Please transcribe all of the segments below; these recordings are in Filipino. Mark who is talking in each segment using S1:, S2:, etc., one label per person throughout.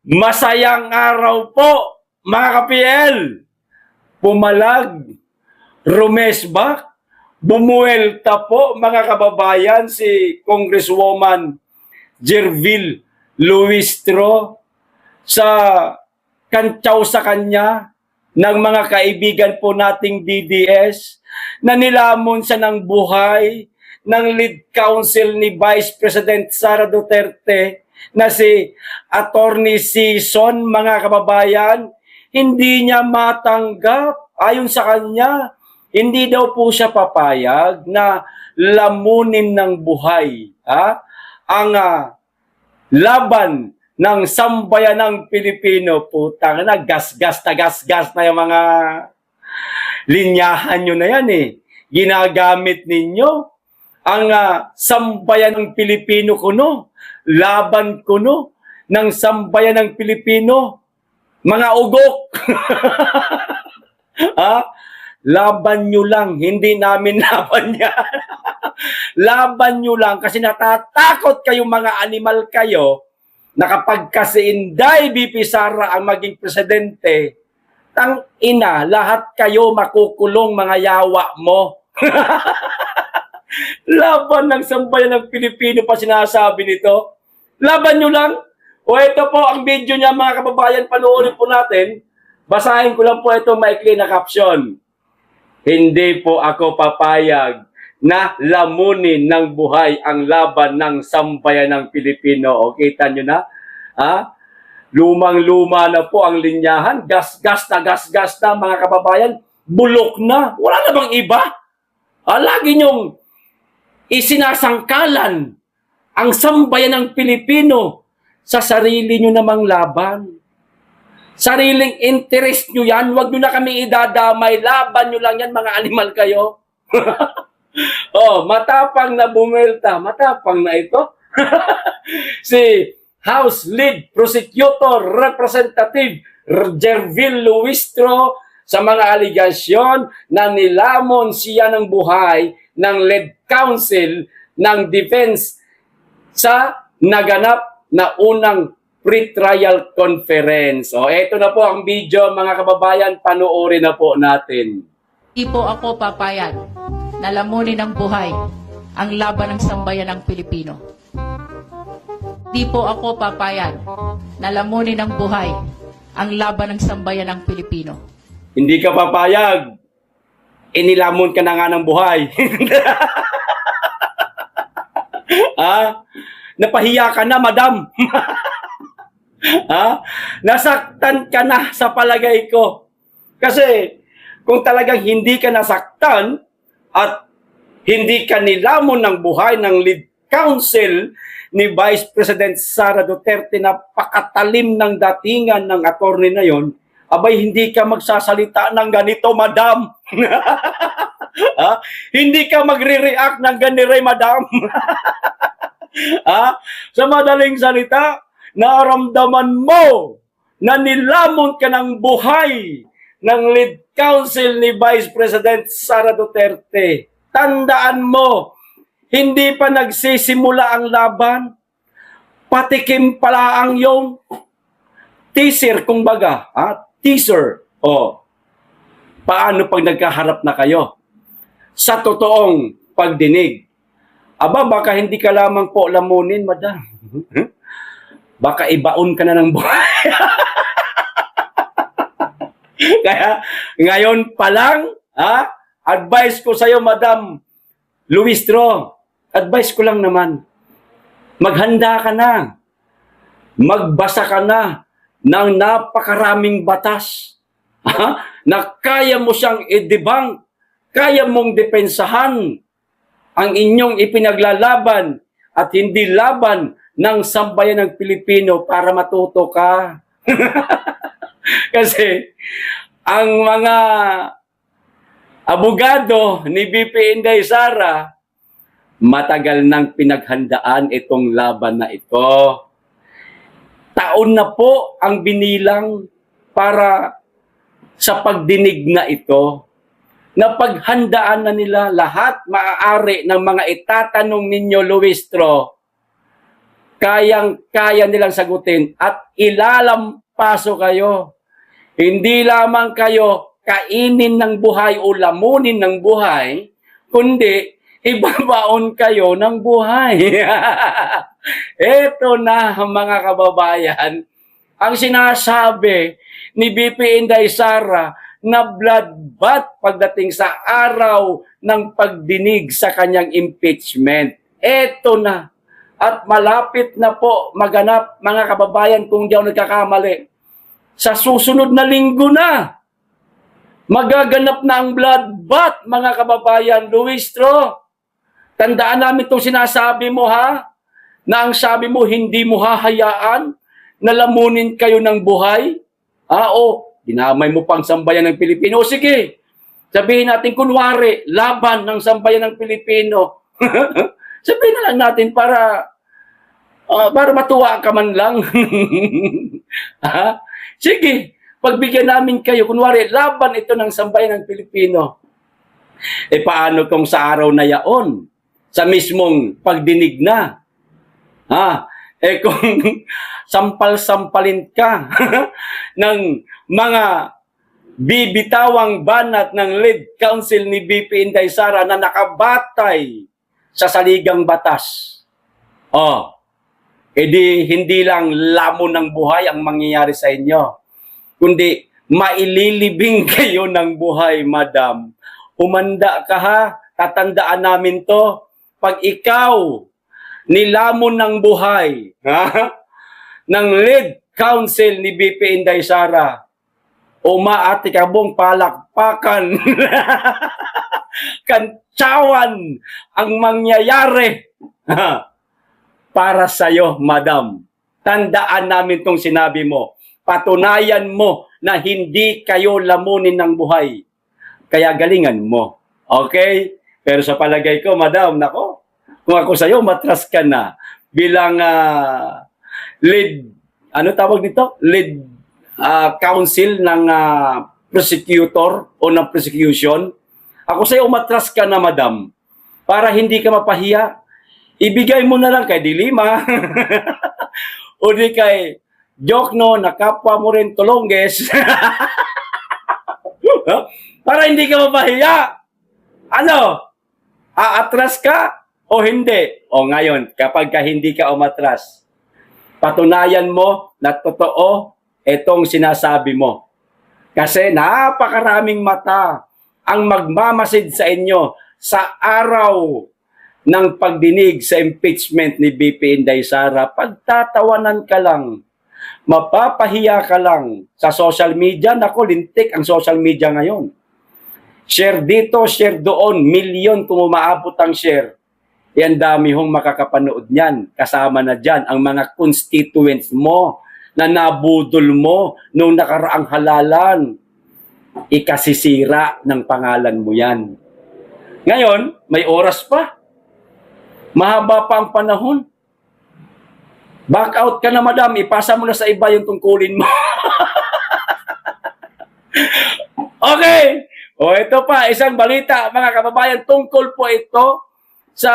S1: Masayang araw po, mga ka-PL. Pumalag, rumesbak, bumuelta po, mga kababayan, si Congresswoman Jervil Luistro sa kantsaw sa kanya ng mga kaibigan po nating DDS na nilamon siya ng buhay ng lead counsel ni Vice President Sara Duterte na si Attorney Sison, mga kababayan. Hindi niya matanggap. Ayon sa kanya, hindi daw po siya papayag na lamunin ng buhay ang laban ng sambayanang Pilipino. Putang na, gas-gas na yung mga linyahan nyo na yan eh. Ginagamit ninyo ang sambayan ng Pilipino kuno, laban kuno ng sambayan ng Pilipino, mga ugok. Laban nyo lang, hindi namin laban yan. Laban nyo lang kasi natatakot kayong mga animal kayo na kapag kasi Inday BP Sara ang maging presidente, tang ina, lahat kayo makukulong, mga yawa mo. Laban ng sambayan ng Pilipino pa sinasabi nito. Laban nyo lang. O ito po ang video niya, mga kababayan, panoorin po natin. Basahin ko lang po ito maikli na caption. Hindi po ako papayag na lamunin ng buhay ang laban ng sambayan ng Pilipino. O kita nyo na? Lumang-luma na po ang linyahan. Gas-gas na, mga kababayan. Bulok na. Wala na bang iba? Lagi nyong isinasangkalan ang sambayan ng Pilipino sa sarili nyo namang laban. Sariling interest nyo yan. Huwag nyo na kami idadamay. Laban nyo lang yan, mga animal kayo. Matapang na bumelta. Matapang na ito. Si House Lead Prosecutor Representative Jervil Luistro sa mga aligasyon na nilamon siya ng buhay ng lead counsel ng defense sa naganap na unang pre-trial conference. Ito na po ang video, mga kababayan, panoorin na po natin.
S2: Hindi po ako papayag na lamunin ng buhay ang laban ng sambayan ng Pilipino. Hindi po ako papayag na lamunin ng buhay ang laban ng sambayan ng Pilipino.
S1: Hindi ka papayag. Inilamon ka na nga ng buhay. Napahiya ka na, madam. Nasaktan ka na sa palagay ko. Kasi kung talagang hindi ka nasaktan at hindi ka nilamon ng buhay ng lead counsel ni Vice President Sara Duterte na pakatalim ng datingan ng attorney na yon, abay hindi ka magsasalita ng ganito, madam. Hindi ka magre-react ng ganire, madam. Sa madaling salita, naramdaman mo na nilamon ka ng buhay ng lead counsel ni Vice President Sara Duterte. Tandaan mo, hindi pa nagsisimula ang laban, patikim pala ang yung teaser, kumbaga. Teaser. Paano pag nagkaharap na kayo sa totoong pagdinig? Baka hindi ka lamang po lamunin, madam. Baka ibaon ka na ng buhay. Kaya ngayon pa lang, advice ko sa iyo, Madam Luistro, advice ko lang naman, maghanda ka na, magbasa ka na ng napakaraming batas na kaya mo siyang i-debunk, kaya mong depensahan ang inyong ipinaglalaban at hindi laban ng sambayan ng Pilipino para matuto ka. Kasi ang mga abogado ni BP Inday Sara, matagal nang pinaghandaan itong laban na ito. Taon na po ang binilang para sa pagdinig na ito. Napaghandaan na nila lahat maaari ng mga itatanong ninyo, Luistro. kayang-kaya nilang sagutin at ilalampaso kayo. Hindi lamang kayo kainin ng buhay o lamunin ng buhay, kundi ibabaon kayo ng buhay. Ito na mga kababayan, ang sinasabi ni BP Inday Sara na bloodbath pagdating sa araw ng pagdinig sa kanyang impeachment. Ito na. At malapit na po maganap mga kababayan kung di ako nagkakamali. Sa susunod na linggo na, magaganap na ang bloodbath mga kababayan. Luistro, tandaan namin itong sinasabi mo ha, na ang sabi mo hindi mo hahayaan na lamunin kayo ng buhay. Dinamay mo pang sambayan ng Pilipino. O sige, sabihin natin kunwari, laban ng sambayan ng Pilipino. Sabihin na lang natin para matuwa ka man lang. Sige, pagbigyan namin kayo, kunwari, laban ito ng sambayan ng Pilipino. Paano kung sa araw na yaon, sa mismong pagdinig na? Kung sampal-sampalin ka ng mga bibitawang banat ng lead counsel ni BP Inday Sara na nakabatay sa saligang batas. Hindi lang lamon ng buhay ang mangyayari sa inyo, kundi maililibing kayo ng buhay, madam. Humanda ka ha, tatandaan namin to. Pag ikaw nilamon ng buhay, ng lead counsel ni BP Inday Sara, umaati ka bong palakpakan, kantsawan ang mangyayari para sa'yo, madam. Tandaan namin tong sinabi mo. Patunayan mo na hindi kayo lamunin ng buhay. Kaya galingan mo. Okay? Pero sa palagay ko, madam, nako, kung ako sa'yo, matras ka na. Bilang lead, tawag nito? Lead counsel ng prosecutor o ng prosecution. Ako sa'yo, matras ka na, madam. Para hindi ka mapahiya. Ibigay mo na lang kay Dilima. O di kay Jokno, na kapwa mo rin tulongges. Para hindi ka mapahiya. Aatras ka o hindi? O ngayon, kapag hindi ka umatras, patunayan mo na totoo itong sinasabi mo. Kasi napakaraming mata ang magmamasid sa inyo sa araw ng pagdinig sa impeachment ni BP Inday Sara. Pagtatawanan ka lang, mapapahiya ka lang sa social media. Naku, lintik ang social media ngayon. Share dito, share doon, milyon kung umaabot ang share. Yan dami hong makakapanood niyan. Kasama na dyan ang mga constituents mo na nabudol mo nung nakaraang halalan. Ikasisira ng pangalan mo yan. Ngayon, may oras pa. Mahaba pa ang panahon. Back out ka na, madam. Ipasa mo na sa iba yung tungkulin mo. Okay. Ito pa, isang balita, mga kababayan. Tungkol po ito sa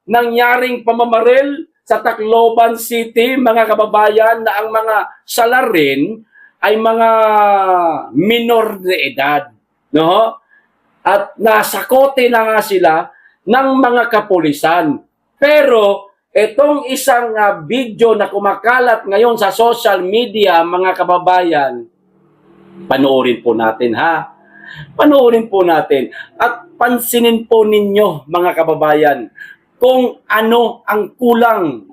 S1: nangyaring pamamaril sa Tacloban City, mga kababayan, na ang mga salarin ay mga minor de edad. No? At nasakote na nga sila ng mga kapulisan. Pero itong isang video na kumakalat ngayon sa social media, mga kababayan, panoorin po natin ha. Panoorin po natin at pansinin po ninyo, mga kababayan, kung ano ang kulang,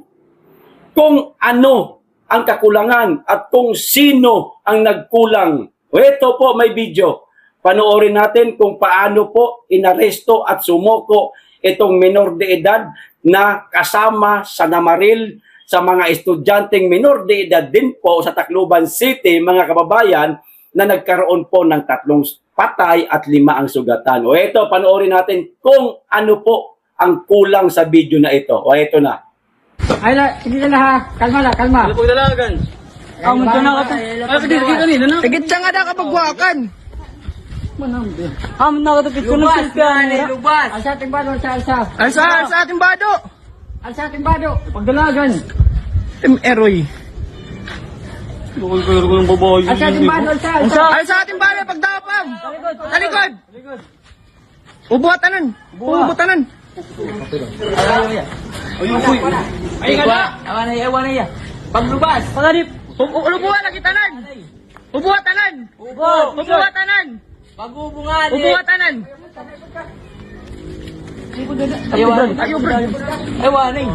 S1: kung ano ang kakulangan at kung sino ang nagkulang. Ito po, may video. Panoorin natin kung paano po inaresto at sumuko itong minor de edad na kasama sa namaril sa mga estudyanteng minor de edad din po sa Tacloban City, mga kababayan, na nagkaroon po ng 3 patay at 5 ang sugatan. Ito, panoorin natin kung ano po ang kulang sa video na ito. Ito na.
S3: Ay, hindi na ha. Kalma na, kalma.
S4: Ano pagdalagan?
S3: Munto na ka.
S4: Ay, pagdalagan kanina na.
S3: Tigit siya nga na kapagwakan. Na ka tapit ko ng silpian. Lubas. Alsa ating bado, alsa. Alsa ating bado. Alsa ating bado. Pagdalagan.
S4: Team Eroy.
S3: Ay, sa ating bano,
S4: Ay sa ating bala, pagdapam! Talikod! Ubuhatanan! Ubuhatanan!
S3: Ay, ka na! Awan na iya. Paglubas! Pagarip!
S4: Ubuhan na kitanan! Ubuhatanan! Ubuhatanan!
S3: Pagubungan!
S4: Ubuhatanan!
S3: Ewan eh.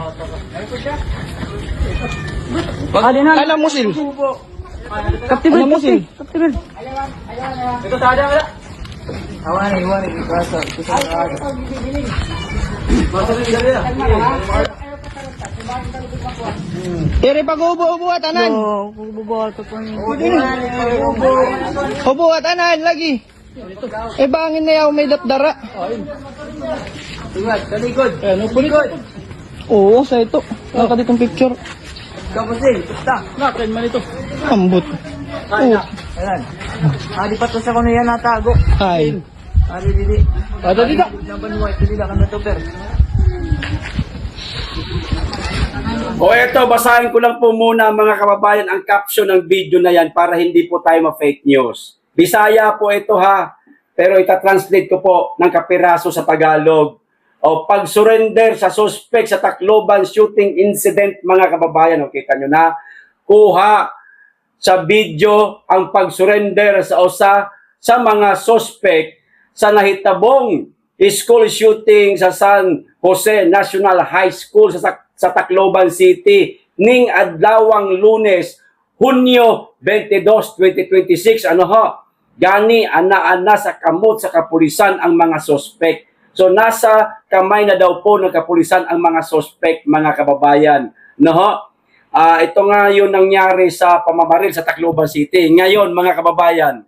S4: Alamusin!
S3: Kaptibin,
S4: Alamusin!
S3: kaptibin. Ito sada wala. Awan eh.
S4: Ere pag-ubuhatanan!
S3: Buboto po niyo.
S4: Ubuhatanan lagi! E bangin na yaw may dapdara.
S3: Tingad, talikod.
S4: Oo, sa ito. Naka ditong picture.
S3: Kapusin, pusta. Nakin man ito.
S4: Ambot. Oo.
S3: Ayan. Adi pa to sa kuno yan natago.
S4: Ay.
S3: Adi didi.
S4: Ada dida.
S3: Naban white didi kan to per.
S1: O eto, basahin ko lang po muna mga kababayan ang caption ng video na yan para hindi po tayo ma-fake news. Bisaya po ito ha, pero itatranslate ko po ng kapiraso sa Tagalog. O pag-surrender sa suspect sa Tacloban shooting incident mga kababayan. O kita nyo na, kuha sa video ang pag-surrender sa sa mga suspect sa nahitabong school shooting sa San Jose National High School sa Tacloban City ning adlawang Lunes, Hunyo 22, 2026. Ano ho? Gani ana-ana sa kamot sa kapulisan ang mga suspect. So nasa kamay na daw po ng kapulisan ang mga suspect mga kababayan. No ho? Ito nga yung nangyari sa pamamaril sa Tacloban City. Ngayon mga kababayan,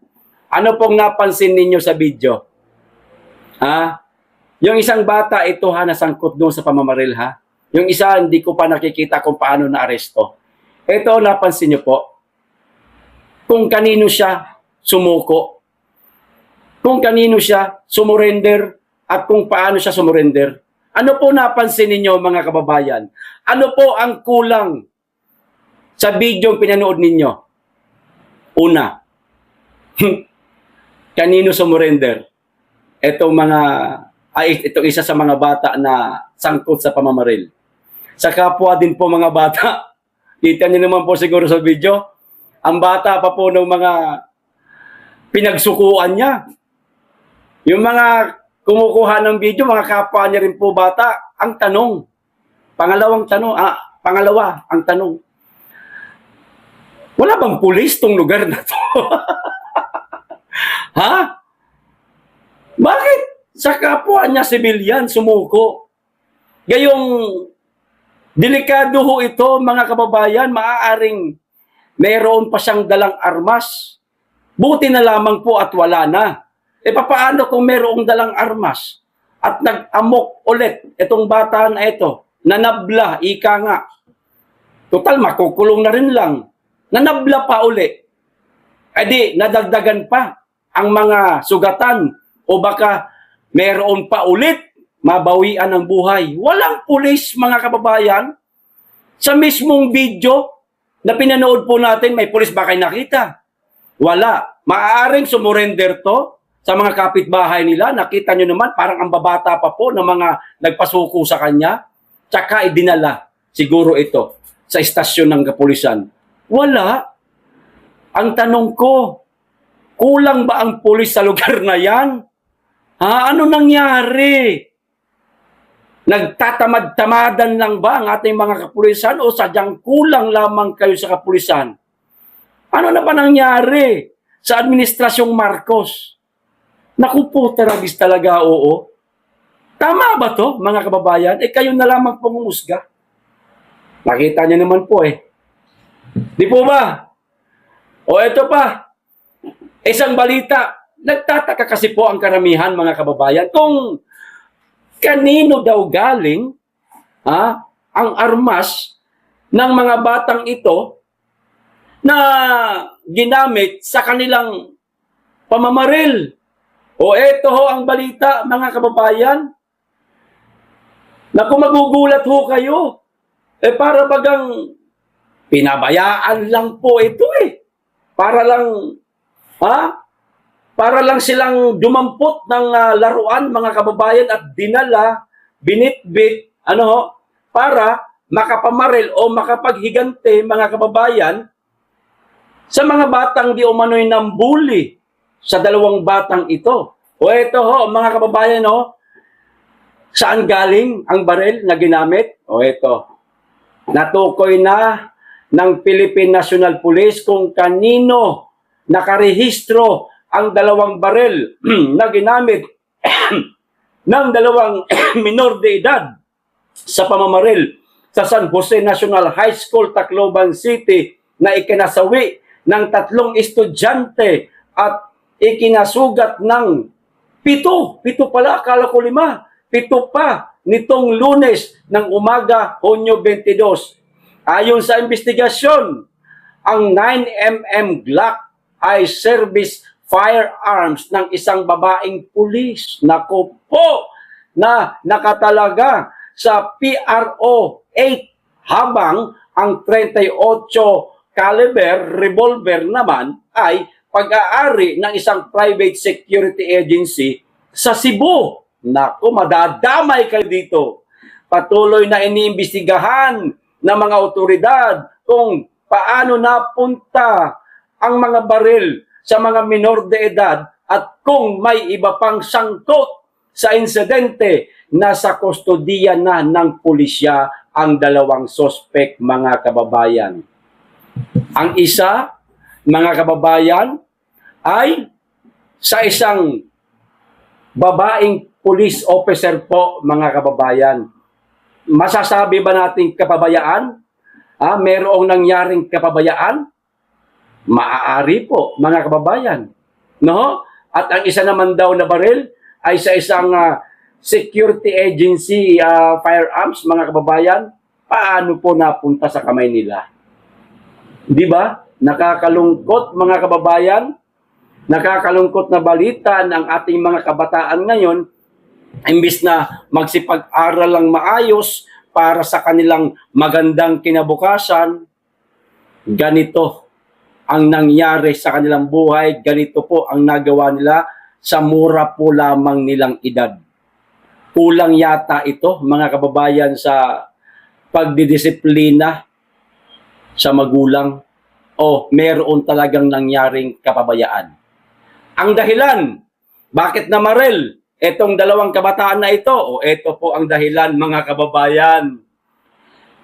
S1: ano pong napansin ninyo sa video? Yung isang bata ito ha, nasangkot doon sa pamamaril ha. Yung isa hindi ko pa nakikita kung paano na-aresto. Ito napansin niyo po, kung kanino siya sumuko, kung kanino siya sumurrender, at kung paano siya sumurrender. Ano po napansin ninyo mga kababayan? Ano po ang kulang sa video pinanood ninyo? Una, kanino sumurrender? Itong isa sa mga bata na sangkot sa pamamaril. Sa kapwa din po mga bata, kita niyo naman po siguro sa video, ang bata pa po ng mga pinagsukuan niya. Yung mga kumukuha ng video, mga kapwa niya rin po bata, ang tanong, pangalawa, ang tanong, wala bang pulis tong lugar na to? Ha? Bakit sa kapwa niya sibilyan sumuko? Gayong delikado ho ito mga kababayan, maaaring mayroon pa siyang dalang armas. Buti na lamang po at wala na. Papaano kung mayroong dalang armas at nag-amok ulit itong bata na ito, nanabla, ika nga. Total, makukulong na rin lang. Nanabla pa uli. Di, nadagdagan pa ang mga sugatan o baka mayroon pa ulit mabawian ng buhay. Walang pulis mga kababayan. Sa mismong video na pinanood po natin, may pulis ba kayo nakita? Wala. Maaaring sumurrender to sa mga kapitbahay nila. Nakita nyo naman, parang ang babata pa po ng mga nagpasuko sa kanya. Tsaka idinala siguro ito sa istasyon ng kapulisan. Wala. Ang tanong ko, kulang ba ang pulis sa lugar na yan? Ano nangyari? Nagtatamad-tamadan lang ba ang ating mga kapulisan o sadyang kulang lamang kayo sa kapulisan? Ano na ba nangyari sa Administrasyong Marcos? Naku po, taragis talaga, oo. Tama ba to, mga kababayan? Kayo na lamang pong umusga. Nakita niyo naman po Di po ba? O ito pa, isang balita. Nagtataka kasi po ang karamihan, mga kababayan, kung kanino daw galing ang armas ng mga batang ito na ginamit sa kanilang pamamaril. O eto ho ang balita, mga kababayan, na kung magugulat ho kayo, para bagang Pinabayaan lang po ito eh. Para lang, Para lang silang dumampot ng laruan, mga kababayan, at dinala, binitbit, para makapamaril o makapaghigante, mga kababayan, sa mga batang di umano'y nambuli sa dalawang batang ito. O ito ho, mga kababayan, saan galing ang baril na ginamit? O ito, natukoy na ng Philippine National Police kung kanino nakarehistro ang dalawang baril na ginamit ng dalawang minor de edad sa pamamaril sa San Jose National High School, Tacloban City, na ikinasawi ng 3 estudyante at ikinasugat ng 7 pala, akala ko 5, 7 pa nitong Lunes ng umaga, Hunyo 22. Ayon sa investigasyon, ang 9mm Glock ay service firearms ng isang babaeng pulis. Naku po, na nakatalaga sa PRO 8, habang ang 38 caliber revolver naman ay pag-aari ng isang private security agency sa Cebu. Naku, madadamay kayo dito. Patuloy na iniimbestigahan ng mga otoridad kung paano napunta ang mga baril sa mga minor de edad at kung may iba pang sangkot sa insidente na sa kustodiya na ng pulisya ang dalawang sospek, mga kababayan. Ang isa, mga kababayan, ay sa isang babaeng police officer po, mga kababayan. Masasabi ba natin kapabayaan? Merong nangyaring kapabayaan? Maaari po, mga kababayan. No? At ang isa naman daw na baril ay sa isang security agency firearms, mga kababayan. Paano po napunta sa kamay nila? Di ba? Nakakalungkot, mga kababayan. Nakakalungkot na balita ng ating mga kabataan ngayon. Imbis na magsipag-aral lang maayos para sa kanilang magandang kinabukasan, ganito ang nangyari sa kanilang buhay, ganito po ang nagawa nila sa mura po lamang nilang edad. Kulang yata ito, mga kababayan, sa pagdidisiplina sa magulang o meron talagang nangyaring kapabayaan. Ang dahilan, bakit namaril etong dalawang kabataan na ito? O ito po ang dahilan, mga kababayan.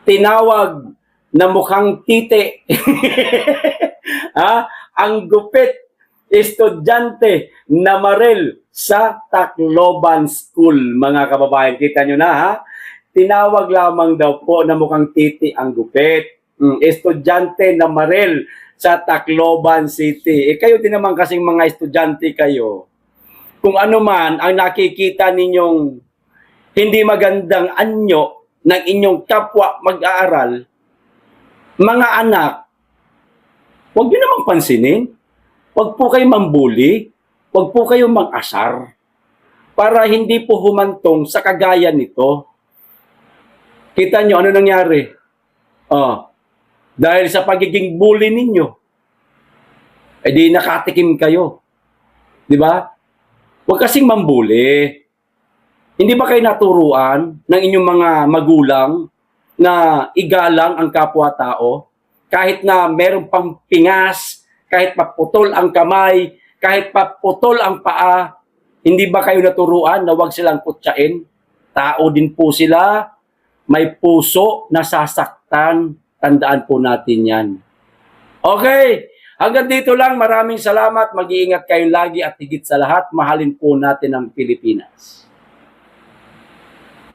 S1: Tinawag na mukhang titi. Ang gupit estudyante na maril sa Tacloban School, mga kababayan. Kita nyo na, tinawag lamang daw po na mukhang titi ang gupit. Estudyante na maril sa Tacloban City. Kayo din naman kasing mga estudyante kayo. Kung ano man ang nakikita ninyong hindi magandang anyo ng inyong kapwa mag-aaral, mga anak, huwag nyo namang pansinin. Huwag po kayo mambuli. Huwag po kayo mang-asar. Para hindi po humantong sa kagaya nito. Kita nyo, ano nangyari? Dahil sa pagiging bully ninyo, di nakatikim kayo. Di ba? Huwag kasing mambuli. Hindi ba kayo naturuan ng inyong mga magulang na igalang ang kapwa-tao? Kahit na meron pang pingas, kahit paputol ang kamay, kahit paputol ang paa, hindi ba kayo naturuan na huwag silang kutsain? Tao din po sila, may puso na sasaktan. Tandaan po natin yan. Okay, hanggang dito lang. Maraming salamat. Mag-iingat kayo lagi at higit sa lahat, mahalin po natin ang Pilipinas.